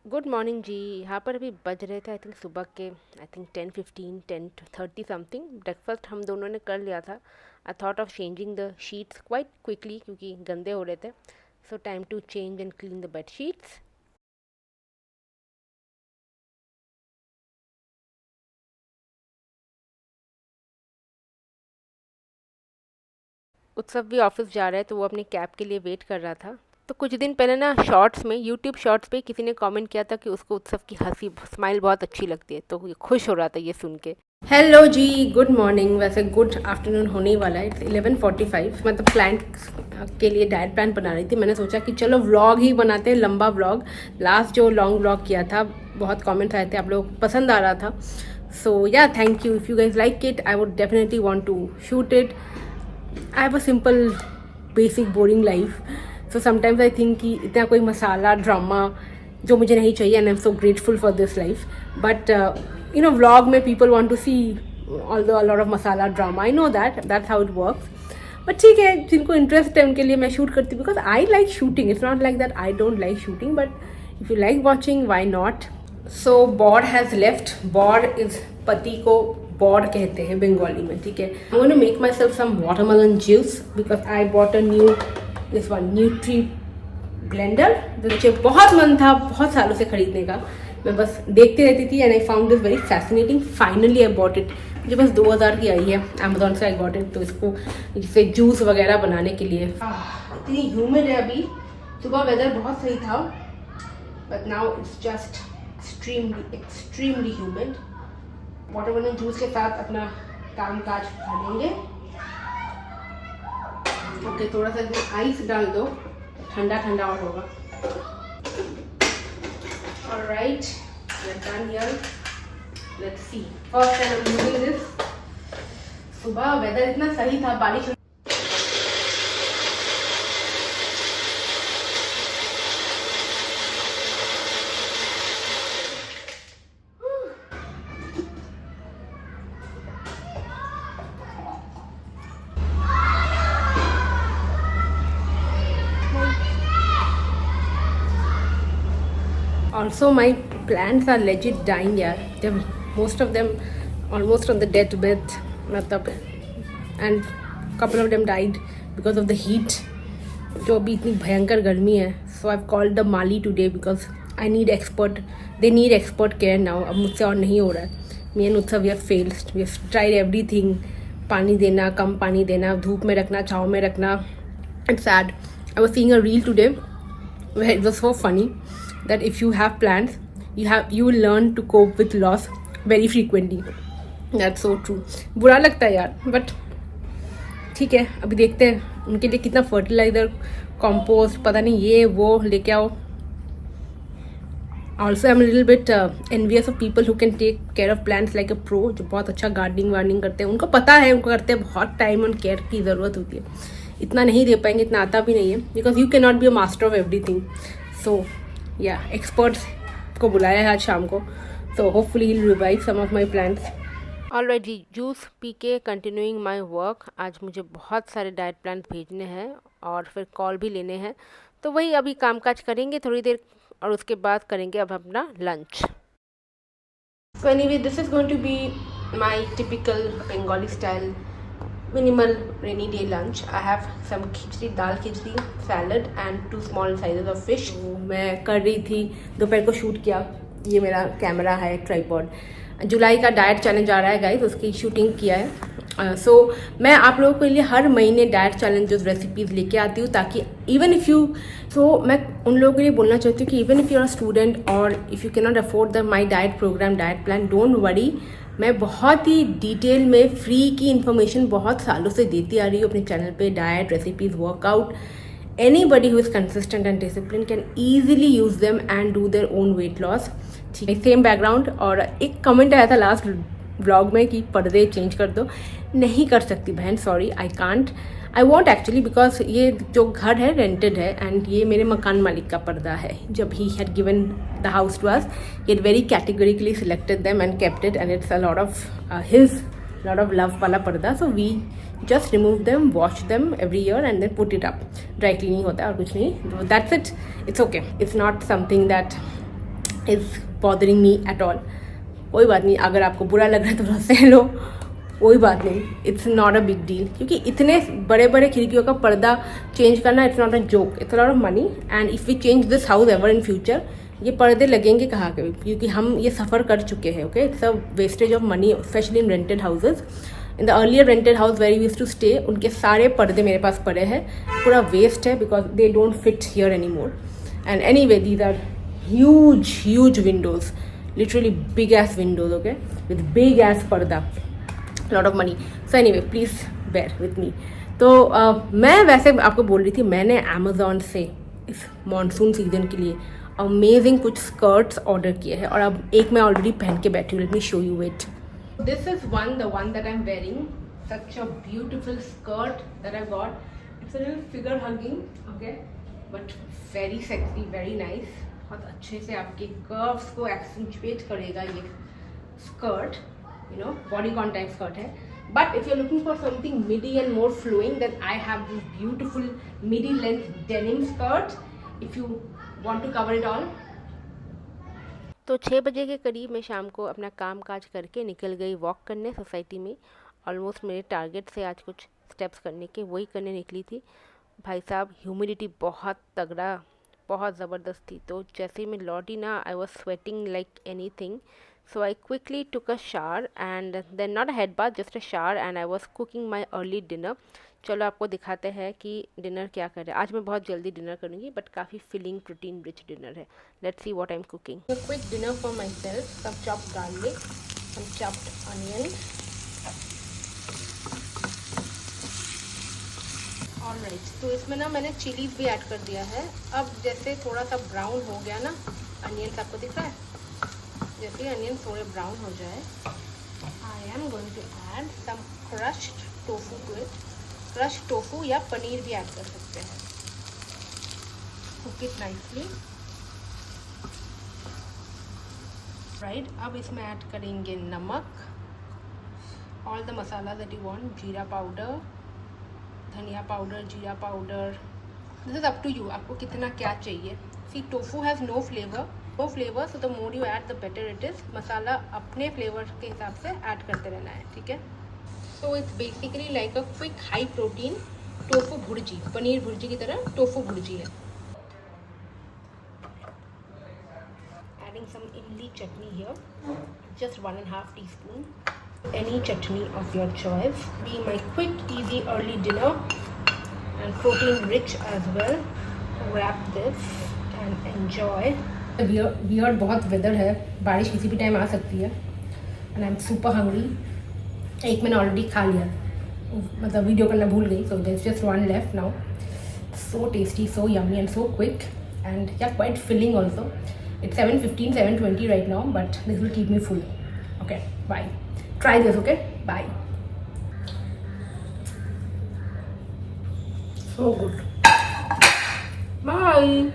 Good morning जी। यहाँ पर अभी बज रहे थे आई थिंक सुबह के 10:15 10:30 समथिंग। ब्रेकफास्ट हम दोनों ने कर लिया था। I thought of changing the sheets quite quickly क्योंकि गंदे हो रहे थे। So time to change and clean the bed sheets. Utsav भी ऑफिस जा रहा है तो वो अपनी कैब के लिए वेट कर रहा था। तो कुछ दिन पहले ना शॉर्ट्स में यूट्यूब शॉर्ट्स पे किसी ने कमेंट किया था कि उसको उत्सव की हंसी स्माइल बहुत अच्छी लगती है, तो ये खुश हो रहा था ये सुन के। हेलो जी, गुड मॉर्निंग। वैसे गुड आफ्टरनून होने ही वाला है। इट्स 11:45। मतलब क्लाइंट के लिए डाइट प्लान बना रही थी। मैंने सोचा कि चलो व्लॉग ही बनाते हैं, लंबा व्लॉग। लास्ट जो लॉन्ग व्लॉग किया था बहुत कमेंट्स आए थे, आप लोग पसंद आ रहा था। So yeah thank you. If you guys like it I would definitely want to shoot it. I have a simple basic boring life. So sometimes I think कि इतना कोई मसाला ड्रामा जो मुझे नहीं चाहिए, and I am so grateful for this life. But you know, vlog mein people want to see although a lot of masala drama. I know that's how it works. But ठीक है, जिनको interest है उनके लिए मैं shoot करती हूँ, because I like shooting. It's not like that I don't like shooting, but if you like watching why not. So बॉड हैज लेफ्ट. बॉड इज पति को बॉड कहते हैं बंगाली में. ठीक है, I want to make myself some watermelon juice because I bought a new this one nutri blender, जो मुझे बहुत मन था बहुत सालों से खरीदने का. मैं बस देखती रहती थी and I found this very fascinating. Finally I bought it. मुझे बस 2000 की आई है अमेजोन से. I got it. तो इसको जैसे जूस वगैरह बनाने के लिए. इतनी ह्यूमिड है अभी. सुबह वेदर बहुत सही था, but now it's just extremely humid. Watermelon juice के साथ अपना काम काज करेंगे. ओके, थोड़ा सा इसमें आइस डाल दो, ठंडा ठंडा और होगा. Alright, we're done here. Let's see. First time I'm using this. सुबह वेदर इतना सही था, बारिश. Also, my plants are legit dying. Yeah, most of them almost on the deathbed. मतलब, and couple of them died because of the heat. जो अभी इतनी भयंकर गर्मी है. So I've called the Mali today because I need expert. They need expert care now. अब मुझसे और नहीं हो रहा है. Me and Utsav we have failed. We have tried everything. पानी देना, कम पानी देना, धूप में रखना, छाँव में रखना. It's sad. I was seeing a reel today where it was so funny that if you have plants, you will learn to cope with loss very frequently. That's so true. बुरा लगता है यार, बट ठीक है. अभी देखते हैं उनके लिए कितना फर्टिलाइजर, कंपोस्ट, पता नहीं ये वो लेके आओ. Also I am little bit envious of people who can take care of plants like a pro, जो बहुत अच्छा गार्डनिंग वार्डनिंग करते हैं. उनको पता है, उनको करते हैं. बहुत टाइम और केयर की ज़रूरत होती है. इतना नहीं दे पाएंगे, इतना आता भी नहीं है, because you can not be a master of everything. So या एक्सपर्ट्स को बुलाया है आज शाम को. So hopefully he will revive some of my plants. Alright ji, juice पी के कंटिन्यूइंग माई वर्क. आज मुझे बहुत सारे डाइट प्लान भेजने हैं और फिर कॉल भी लेने हैं, तो वही अभी कामकाज करेंगे थोड़ी देर और उसके बाद करेंगे अब अपना lunch. So anyway, this is going to be my typical Bengali style minimal rainy day lunch. I have some khichdi, dal khichdi, salad and 2 small sizes of fish. मैं कर रही थी, दोपहर को शूट किया. ये मेरा कैमरा है, ट्राइपॉड. जुलाई का डाइट चैलेंज आ रहा है गाइस, उसकी शूटिंग किया है. सो मैं आप लोगों के लिए हर महीने डाइट चैलेंजेस रेसिपीज़ लेके आती हूँ, ताकि इवन इफ़ यू मैं उन लोगों के लिए बोलना चाहती हूँ कि even if you are a student और if you can not afford the my diet program, diet plan, don't worry. मैं बहुत ही डिटेल में फ्री की इन्फॉर्मेशन बहुत सालों से देती आ रही हूँ अपने चैनल पे. Diet, recipes, workout. Anybody who is consistent and discipline can easily use them and do their own weight loss. ठीक है, सेम बैकग्राउंड. और एक कमेंट आया था लास्ट व्लॉग में कि पर्दे चेंज कर दो. नहीं कर सकती बहन, sorry, I can't. I want actually, because ये जो घर है रेंटेड है एंड ये मेरे मकान मालिक का पर्दा है. जब ही had given the house to us, he had very categorically selected them and kept it, and it's a lot of his lot of love वाला पर्दा. So we just remove them, wash them every year and then put it up. Dry cleaning होता है और कुछ नहीं. That's it. It's okay. It's not something that is bothering me at all. कोई बात नहीं, अगर आपको बुरा लग रहा है तो थोड़ा सह लो, कोई बात नहीं, it's not a big deal. क्योंकि इतने बड़े बड़े खिड़कियों का पर्दा चेंज करना it's not a joke, it's a lot of money. And if we change this house ever in future, ये पर्दे लगेंगे कहाँ के भी, क्योंकि हम ये सफ़र कर चुके हैं। Okay, it's a wastage of money, specially in rented houses. In the earlier rented house were use to stay, उनके सारे पर्दे मेरे पास पड़े हैं, पूरा वेस्ट है because they don't fit here any more. And anyway these are huge windows, literally big ass windows, okay, with big ass पर्दा, lot of money. So anyway please bear with me. तो मैं वैसे आपको बोल रही थी, मैंने Amazon से इस मानसून सीजन के लिए अमेजिंग कुछ स्कर्ट्स ऑर्डर किए हैं, और अब एक मैं ऑलरेडी पहन के बैठी हूँ। Let me show you it. This is the one that I'm wearing. Such a beautiful skirt that I got. It's a little figure hugging, okay, but very sexy, very nice. बहुत अच्छे से आपके curves को accentuate करेगा ये skirt, you know, bodycon type skirt है। But if you are looking for something midi and more flowing, then I have this beautiful midi length denim skirt if you want to cover it all. तो 6 बजे के करीब मैं शाम को अपना काम काज करके निकल गई वॉक करने सोसाइटी में। ऑलमोस्ट मेरे टारगेट से आज कुछ स्टेप्स करने के, वही करने निकली थी। भाई साहब, ह्यूमिडिटी बहुत तगड़ा, बहुत ज़बरदस्त थी। तो जैसे ही मैं लौटी ना, I was sweating like anything. So I quickly took a shower and then not a head bath, just a shower, and I was cooking my early dinner. चलो आपको दिखाते हैं कि डिनर क्या कर रहे हैं। आज मैं बहुत जल्दी डिनर करूँगी, बट काफ़ी फिलिंग प्रोटीन रिच डिनर है। Let's see what I am cooking. Quick dinner for myself, some chopped garlic, some chopped onion. Alright, तो इसमें ना मैंने चिलीज भी ऐड कर दिया है। अब जैसे थोड़ा सा ब्राउन हो गया ना अनियन, आपको दिख रहा है, जैसे अनियन थोड़े ब्राउन हो जाए, I am going to add some crushed tofu to it. Crush tofu या पनीर भी ऐड कर सकते हैं। Cook it nicely. राइट, अब इसमें ऐड करेंगे नमक, all the masala that you want, jeera powder, dhania powder, jeera powder, this is up to you, आपको कितना क्या चाहिए। See, tofu has no flavour, so the more you add the better it is. मसाला अपने फ्लेवर के हिसाब से ऐड करते रहना है, ठीक है। So it's basically like a quick high protein tofu bhurji, paneer bhurji की तरह टोफू भुर्जी है। Adding some imli chutney here, just 1.5 teaspoon. Any chutney of your choice. Being my quick, easy early dinner and protein rich as well. Wrap this and enjoy. Weird बहुत weather है, बारिश किसी भी time आ सकती है, and I'm super hungry. एक मैंने already खा लिया, मतलब वीडियो करना भूल गई, so there is just one left now. So tasty, so yummy and so quick and yeah quite filling also. It's 7:15, 7:20 right now, but this will keep me full. Okay, bye, try this, okay, bye. So good, bye.